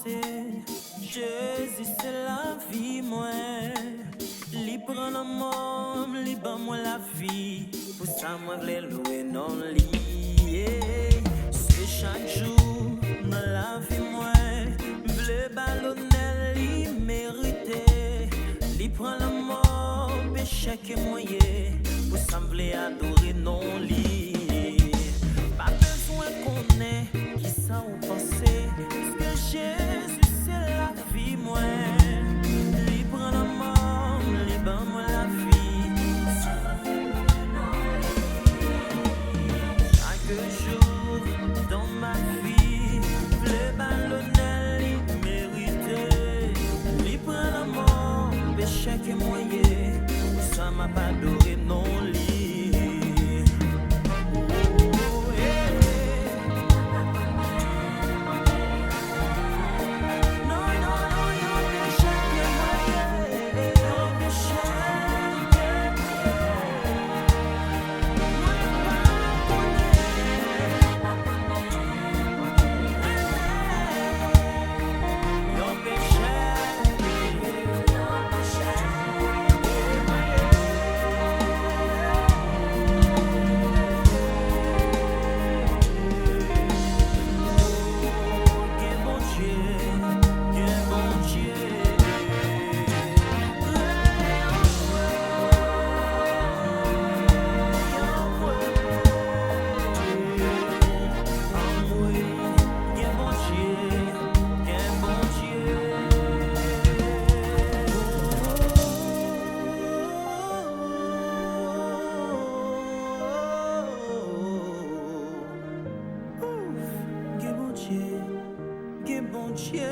pensé. Jésus c'est la vie, moi. Li prend le monde, li ban moi la vie. Pour ça, moi, v'lais louer non li. C'est chaque jour, dans la vie, moi. V'lais ballonner, li mérité. Li prend le monde, péché que moyen. Pour ça, v'lais adorer non li. Pas besoin qu'on ait, qui ça ou penser. Parce que Jésus, c'est la vie, moi. Li prend le monde, li ban moi la vie. Chaque jour dans ma vie, le ballonnel li mérité. Li prend le monde, péché que moyen. Ça m'a pas adoré non li. Que bon Dieu,